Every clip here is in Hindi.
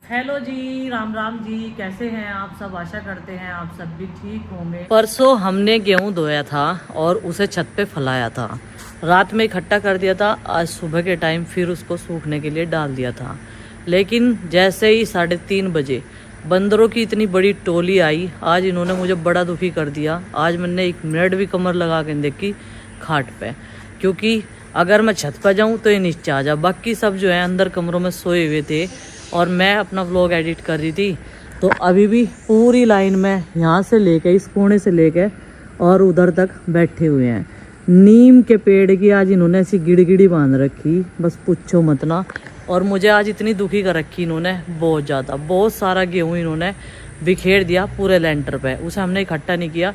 हेलो जी, राम राम जी। कैसे हैं आप सब? आशा करते हैं आप सब भी ठीक होंगे। परसों हमने गेहूं धोया था और उसे छत पे फैलाया था। रात में इकट्ठा कर दिया था, आज सुबह के टाइम फिर उसको सूखने के लिए डाल दिया था। लेकिन जैसे ही 3:30 बजे बंदरों की इतनी बड़ी टोली आई, आज इन्होंने मुझे बड़ा दुखी कर दिया। आज मैंने 1 मिनट भी कमर लगा के देखी खाट पे, क्योंकि अगर मैं छत पर जाऊं तो ये नीचे आ जा। बाकी सब जो है अंदर कमरों में सोए हुए थे और मैं अपना व्लॉग एडिट कर रही थी। तो अभी भी पूरी लाइन में यहाँ से लेके, इस कोने से लेके और उधर तक बैठे हुए हैं। नीम के पेड़ की आज इन्होंने ऐसी गिड़गिड़ी बांध रखी, बस पूछो मत ना। और मुझे आज इतनी दुखी कर रखी इन्होंने, बहुत ज़्यादा। बहुत सारा गेहूँ इन्होंने बिखेर दिया पूरे लेंटर पे। उसे हमने इकट्ठा नहीं किया,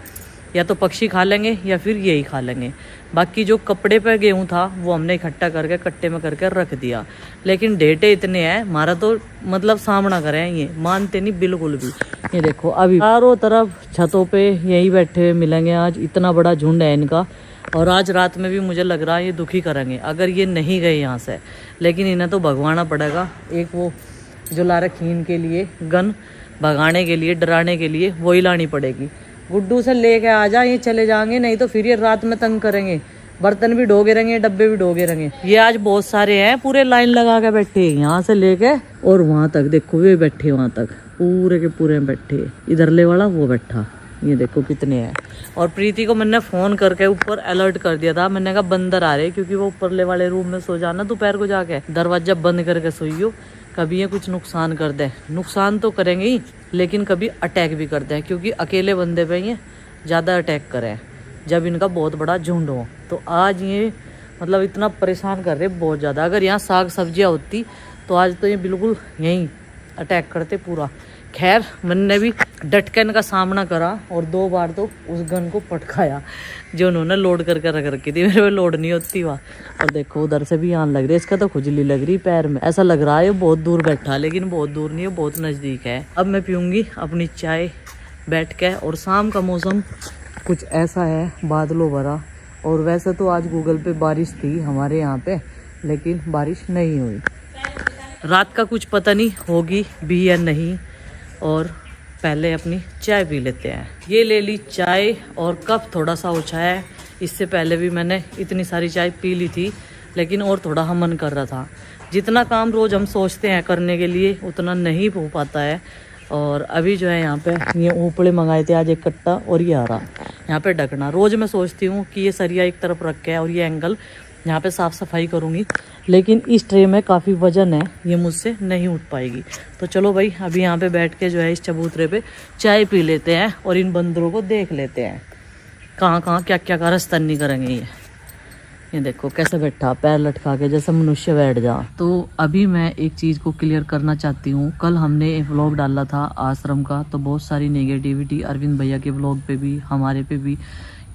या तो पक्षी खा लेंगे या फिर यही खा लेंगे। बाकी जो कपड़े पे गेहूँ था वो हमने इकट्ठा करके कट्टे में करके रख दिया। लेकिन डेटे इतने हैं, हमारा तो मतलब सामना करें, ये मानते नहीं बिल्कुल भी। ये देखो अभी चारों तरफ छतों पे यही बैठे हुए मिलेंगे। आज इतना बड़ा झुंड है इनका, और आज रात में भी मुझे लग रहा है ये दुखी करेंगे अगर ये नहीं गए यहाँ से। लेकिन इन्हें तो भगवाना पड़ेगा। एक वो जो ला रखी इनके लिए गन, भगाने के लिए, डराने के लिए, वही लानी पड़ेगी। गुड्डू से लेके आ जा, ये चले जाएंगे, नहीं तो फिर ये रात में तंग करेंगे। बर्तन भी ढोगे रहेंगे, डब्बे भी ढोगे रहेंगे। ये आज बहुत सारे हैं, पूरे लाइन लगा के बैठे, यहाँ से लेके और वहां तक। देखो वे बैठे वहां तक, पूरे के पूरे बैठे। इधरले वाला वो बैठा, ये देखो कितने हैं। और प्रीति को मैंने फोन करके ऊपर अलर्ट कर दिया था। मैंने कहा बंदर आ रहे, क्योंकि वो ऊपरले वाले रूम में सो जाना दोपहर को जाके, दरवाजा बंद करके सोइयो। कभी ये कुछ नुकसान कर दे, नुकसान तो करेंगे ही, लेकिन कभी अटैक भी करते हैं, क्योंकि अकेले बंदे पे ये ज़्यादा अटैक करें जब इनका बहुत बड़ा झुंड हो। तो आज ये मतलब इतना परेशान कर रहे बहुत ज़्यादा। अगर यहाँ साग सब्जियाँ होती तो आज तो ये बिल्कुल यहीं अटैक करते पूरा। खैर मैंने भी डट के इनका सामना करा और 2 बार तो उस गन को पटकाया जो उन्होंने लोड करके रख रखी थी। मेरे पे लोड नहीं होती वहाँ। और देखो उधर से भी आन लग रही है, इसका तो खुजली लग रही पैर में। ऐसा लग रहा है बहुत दूर बैठा, लेकिन बहुत दूर नहीं है, बहुत नज़दीक है। अब मैं पीऊँगी अपनी चाय बैठ के। और शाम का मौसम कुछ ऐसा है, बादलों भरा। और वैसे तो आज गूगल पे बारिश थी हमारे यहाँ पे, लेकिन बारिश नहीं हुई। रात का कुछ पता नहीं होगी भी या नहीं। और पहले अपनी चाय पी लेते हैं। ये ले ली चाय, और कप थोड़ा सा ओछा है। इससे पहले भी मैंने इतनी सारी चाय पी ली थी, लेकिन और थोड़ा हम मन कर रहा था। जितना काम रोज़ हम सोचते हैं करने के लिए, उतना नहीं हो पाता है। और अभी जो है यहाँ पे ये ऊपड़े मंगाए थे आज 1 कट्टा, और ये आ रहा यहाँ पे ढकना। रोज़ मैं सोचती हूँ कि ये सरिया एक तरफ रख के और ये एंगल यहाँ पे साफ़ सफाई करूँगी, लेकिन इस ट्रे में काफ़ी वजन है, ये मुझसे नहीं उठ पाएगी। तो चलो भाई अभी यहाँ पे बैठ के जो है इस चबूतरे पे चाय पी लेते हैं और इन बंदरों को देख लेते हैं कहाँ कहाँ क्या क्या कारस्तानी करेंगे। ये देखो कैसे बैठा, पैर लटका के जैसे मनुष्य बैठ जा। तो अभी मैं एक चीज़ को क्लियर करना चाहती हूँ। कल हमने एक व्लॉग डाला था आश्रम का, तो बहुत सारी नेगेटिविटी अरविंद भैया के व्लॉग पे भी, हमारे पे भी,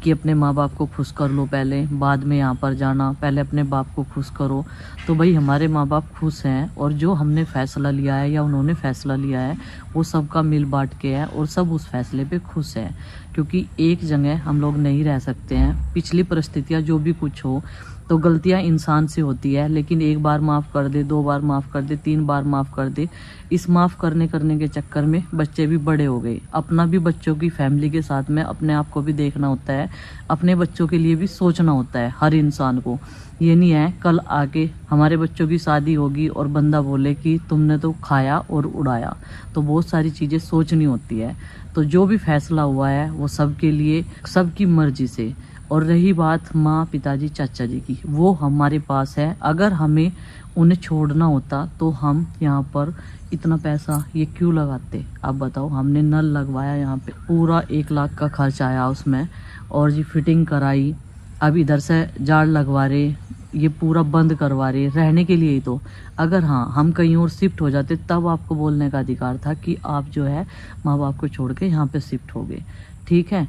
कि अपने माँ बाप को खुश कर लो पहले, बाद में यहाँ पर जाना, पहले अपने बाप को खुश करो। तो भाई हमारे माँ बाप खुश हैं, और जो हमने फैसला लिया है या उन्होंने फैसला लिया है वो सबका मिल बांट के है, और सब उस फैसले पे खुश हैं। क्योंकि एक जगह हम लोग नहीं रह सकते हैं। पिछली परिस्थितियाँ जो भी कुछ हो, तो गलतियां इंसान से होती है, लेकिन 1 बार माफ़ कर दे, 2 बार माफ़ कर दे, 3 बार माफ़ कर दे, इस माफ़ करने के चक्कर में बच्चे भी बड़े हो गए। अपना भी, बच्चों की फैमिली के साथ में अपने आप को भी देखना होता है, अपने बच्चों के लिए भी सोचना होता है हर इंसान को। ये नहीं है कल आके हमारे बच्चों की शादी होगी और बंदा बोले कि तुमने तो खाया और उड़ाया। तो बहुत सारी चीज़ें सोचनी होती है। तो जो भी फैसला हुआ है वो सबके लिए, सबकी मर्जी से। और रही बात माँ, पिताजी, चाचा जी की, वो हमारे पास है। अगर हमें उन्हें छोड़ना होता तो हम यहाँ पर इतना पैसा ये क्यों लगाते? आप बताओ। हमने नल लगवाया यहाँ पे, पूरा 1 लाख का खर्च आया उसमें, और जी फिटिंग कराई। अब इधर से जाड़ लगवा रहे, ये पूरा बंद करवा रहे रहने के लिए ही। तो अगर हाँ हम कहीं और शिफ्ट हो जाते, तब आपको बोलने का अधिकार था कि आप जो है माँ बाप को छोड़ के यहाँ पे शिफ्ट हो गए, ठीक है।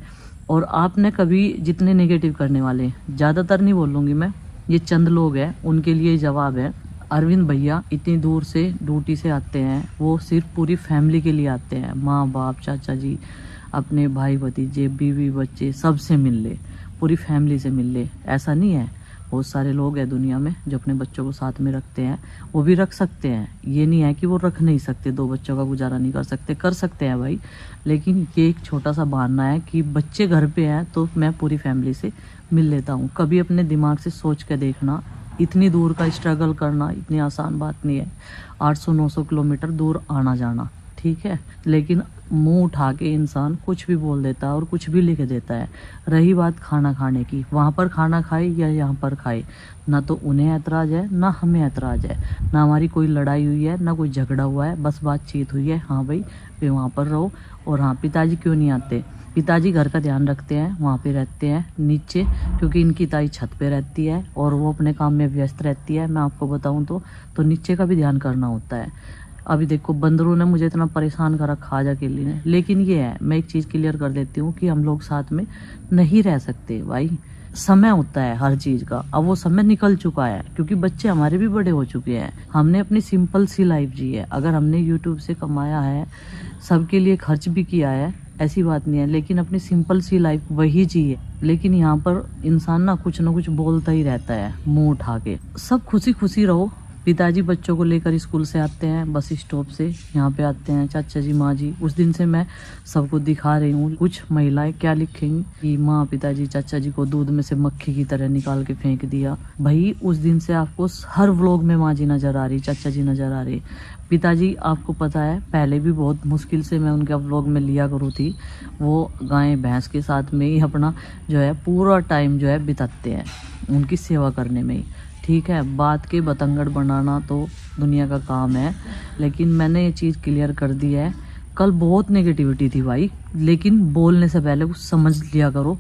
और आपने कभी, जितने नेगेटिव करने वाले, ज़्यादातर नहीं बोलूँगी मैं, ये चंद लोग हैं, उनके लिए जवाब है। अरविंद भैया इतनी दूर से ड्यूटी से आते हैं, वो सिर्फ पूरी फैमिली के लिए आते हैं। माँ बाप, चाचा जी, अपने भाई भतीजे, बीवी बच्चे, सबसे मिल ले, पूरी फैमिली से मिल ले। ऐसा नहीं है बहुत सारे लोग हैं दुनिया में जो अपने बच्चों को साथ में रखते हैं, वो भी रख सकते हैं, ये नहीं है कि वो रख नहीं सकते, 2 बच्चों का गुजारा नहीं कर सकते हैं भाई। लेकिन ये एक छोटा सा बहाना है कि बच्चे घर पे हैं तो मैं पूरी फैमिली से मिल लेता हूँ। कभी अपने दिमाग से सोच के देखना, इतनी दूर का स्ट्रगल करना इतनी आसान बात नहीं है, 800-900 किलोमीटर दूर आना जाना, ठीक है। लेकिन मुंह उठा के इंसान कुछ भी बोल देता है और कुछ भी लिख देता है। रही बात खाना खाने की, वहाँ पर खाना खाए या यहाँ पर खाए, ना तो उन्हें ऐतराज़ है ना हमें ऐतराज़ है, ना हमारी कोई लड़ाई हुई है ना कोई झगड़ा हुआ है, बस बातचीत हुई है, हाँ भाई वे वहाँ पर रहो। और हाँ, पिताजी क्यों नहीं आते? पिताजी घर का ध्यान रखते हैं, वहाँ पे रहते हैं नीचे, क्योंकि इनकी ताई छत पे रहती है और वो अपने काम में व्यस्त रहती है। मैं आपको बताऊँ तो नीचे का भी ध्यान करना होता है। अभी देखो बंदरों ने मुझे इतना परेशान कर रखा आज अकेली ने। लेकिन ये है, मैं एक चीज़ क्लियर कर देती हूँ कि हम लोग साथ में नहीं रह सकते भाई। समय होता है हर चीज़ का, अब वो समय निकल चुका है क्योंकि बच्चे हमारे भी बड़े हो चुके हैं। हमने अपनी सिंपल सी लाइफ जी है। अगर हमने यूट्यूब से कमाया है, सबके लिए खर्च भी किया है, ऐसी बात नहीं है, लेकिन अपनी सिंपल सी लाइफ वही जी है। लेकिन यहाँ पर इंसान ना कुछ बोलता ही रहता है मुंह उठा के। सब खुशी खुशी रहो। पिताजी बच्चों को लेकर स्कूल से आते हैं, बस स्टॉप से यहाँ पे आते हैं, चाचा जी माँ जी। उस दिन से मैं सबको दिखा रही हूँ, कुछ महिलाएं क्या लिखेंगी कि माँ पिताजी चाचा जी को दूध में से मक्खी की तरह निकाल के फेंक दिया। भाई उस दिन से आपको हर व्लॉग में माँ जी नजर आ रही, चाचा जी नजर आ रही। पिताजी आपको पता है पहले भी बहुत मुश्किल से मैं उनके व्लॉग में लिया करूँ थी। वो गाय भैंस के साथ में ही अपना जो है पूरा टाइम जो है बिताते हैं, उनकी सेवा करने में ही, ठीक है। बात के बतंगड़ बनाना तो दुनिया का काम है, लेकिन मैंने ये चीज़ क्लियर कर दी है। कल बहुत नेगेटिविटी थी भाई, लेकिन बोलने से पहले कुछ समझ लिया करो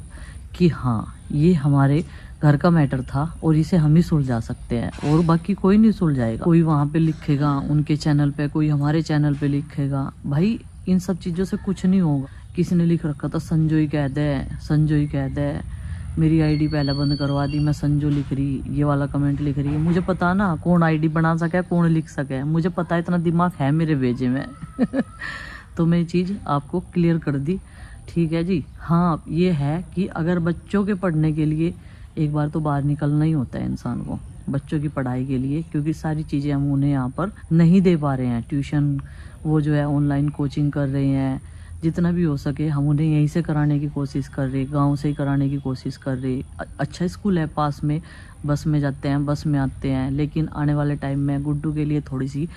कि हाँ ये हमारे घर का मैटर था और इसे हम ही सुलझा सकते हैं, और बाकी कोई नहीं सुलझाएगा। कोई वहाँ पे लिखेगा उनके चैनल पे, कोई हमारे चैनल पे लिखेगा, भाई इन सब चीज़ों से कुछ नहीं होगा। किसी ने लिख रखा था संजोई कह दे, संजोई कह दे, मेरी आईडी पहले बंद करवा दी, मैं संजो लिख रही, ये वाला कमेंट लिख रही है। मुझे पता ना कौन आईडी बना सके, कौन लिख सके, मुझे पता है, इतना दिमाग है मेरे भेजे में तो मैं ये चीज़ आपको क्लियर कर दी, ठीक है जी। हाँ ये है कि अगर बच्चों के पढ़ने के लिए एक बार तो बाहर निकलना ही होता है इंसान को, बच्चों की पढ़ाई के लिए, क्योंकि सारी चीज़ें हम उन्हें यहाँ पर नहीं दे पा रहे हैं। ट्यूशन वो जो है ऑनलाइन कोचिंग कर रहे हैं, जितना भी हो सके हम उन्हें यहीं से कराने की कोशिश कर रहे, गांव से ही कराने की कोशिश कर रहे। अच्छा स्कूल है पास में, बस में जाते हैं, बस में आते हैं। लेकिन आने वाले टाइम में गुड्डू के लिए थोड़ी सी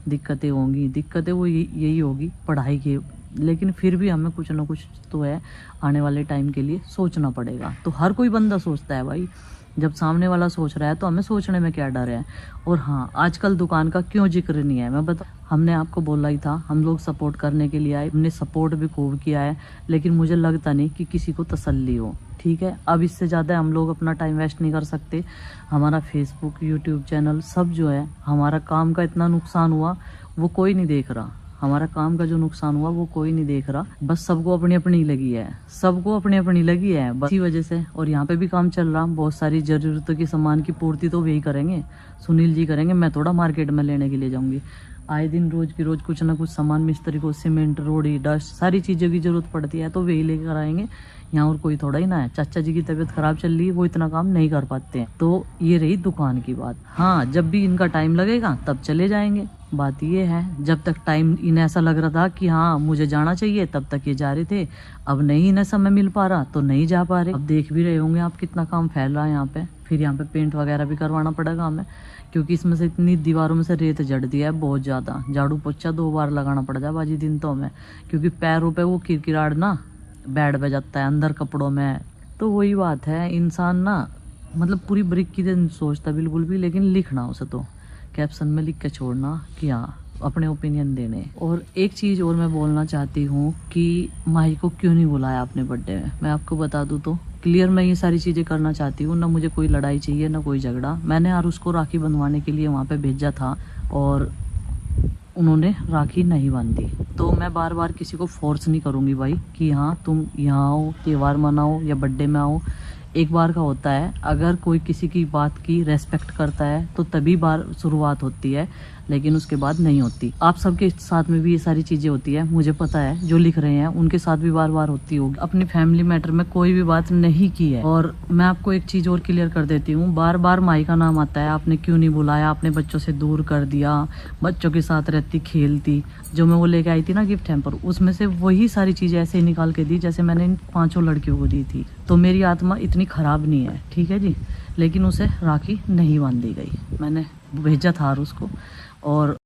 दिक्कतें होंगी, दिक्कतें वो यही होगी पढ़ाई की, लेकिन फिर भी हमें कुछ ना कुछ तो है आने वाले टाइम के लिए सोचना पड़ेगा। तो हर कोई बंदा सोचता है भाई, जब सामने वाला सोच रहा है तो हमें सोचने में क्या डर है। और हाँ, आजकल दुकान का क्यों जिक्र नहीं है, मैं बता, हमने आपको बोला ही था, हम लोग सपोर्ट करने के लिए आए, हमने सपोर्ट भी खूब किया है, लेकिन मुझे लगता नहीं कि किसी को तसल्ली हो, ठीक है। अब इससे ज़्यादा हम लोग अपना टाइम वेस्ट नहीं कर सकते। हमारा फेसबुक यूट्यूब चैनल सब जो है, हमारा काम का इतना नुकसान हुआ वो कोई नहीं देख रहा, हमारा काम का जो नुकसान हुआ वो कोई नहीं देख रहा। बस सबको अपनी अपनी लगी है, सबको अपनी अपनी लगी है, बस इसी वजह से। और यहाँ पे भी काम चल रहा, बहुत सारी जरूरतों की सामान की पूर्ति तो वही करेंगे, सुनील जी करेंगे, मैं थोड़ा मार्केट में लेने के लिए जाऊंगी। आए दिन रोज की रोज कुछ ना कुछ सामान मिस्त्री को, सीमेंट रोड़ी डस्ट सारी चीज़ों की जरूरत पड़ती है, तो वही लेकर आएंगे। यहाँ और कोई थोड़ा ही ना है। चाचा जी की तबीयत खराब चल रही है, वो इतना काम नहीं कर पाते हैं, तो ये रही दुकान की बात। हाँ, जब भी इनका टाइम लगेगा तब चले जाएंगे। बात ये है, जब तक टाइम इन्हें ऐसा लग रहा था कि हाँ मुझे जाना चाहिए, तब तक ये जा रहे थे। अब नहीं इन्हें समय मिल पा रहा तो नहीं जा पा रहे। अब देख भी रहे होंगे आप कितना काम फैल रहा है यहाँ पे। फिर यहाँ पे पेंट वगैरह भी करवाना पड़ेगा हमें, क्योंकि इसमें से इतनी दीवारों में से रेत जड़ दिया है बहुत ज़्यादा। झाड़ू पोछा 2 बार लगाना पड़ जाए बाजी दिन तो हमें, क्योंकि पैरों पे वो किरकिराड़ ना बैठ बह जाता है अंदर कपड़ों में। तो वही बात है, इंसान ना मतलब पूरी बारीकी से सोचता बिल्कुल भी, लेकिन लिखना उसे तो कैप्शन में लिख के छोड़ना कि हाँ अपने ओपिनियन देने। और एक चीज़ और मैं बोलना चाहती हूँ कि माही को क्यों नहीं बुलाया अपने बर्थडे में। मैं आपको बता दूँ तो क्लियर मैं ये सारी चीज़ें करना चाहती हूँ, ना मुझे कोई लड़ाई चाहिए ना कोई झगड़ा। मैंने यार उसको राखी बंधवाने के लिए वहाँ पे भेजा था और उन्होंने राखी नहीं बांधी, तो मैं बार बार किसी को फोर्स नहीं करूँगी भाई कि हाँ तुम यहाँ आओ, त्यौहार मनाओ या बर्थडे में आओ। एक बार का होता है, अगर कोई किसी की बात की रेस्पेक्ट करता है तो तभी बार शुरुआत होती है, लेकिन उसके बाद नहीं होती। आप सबके साथ में भी ये सारी चीजें होती है, मुझे पता है। जो लिख रहे हैं उनके साथ भी बार बार होती होगी। अपनी फैमिली मैटर में कोई भी बात नहीं की है। और मैं आपको एक चीज और क्लियर कर देती हूँ, बार बार माई का नाम आता है। आपने क्यों नहीं बुलाया, आपने बच्चों से दूर कर दिया, बच्चों के साथ रहती खेलती। जो मैं वो लेके आई थी ना गिफ्ट हैम्पर, उसमें से वही सारी चीजें ऐसे ही निकाल के दी जैसे मैंने इन 5 लड़कियों को दी थी। तो मेरी आत्मा इतनी खराब नहीं है, ठीक है जी। लेकिन उसे राखी नहीं बांधी गई, मैंने भेजा था उसको। और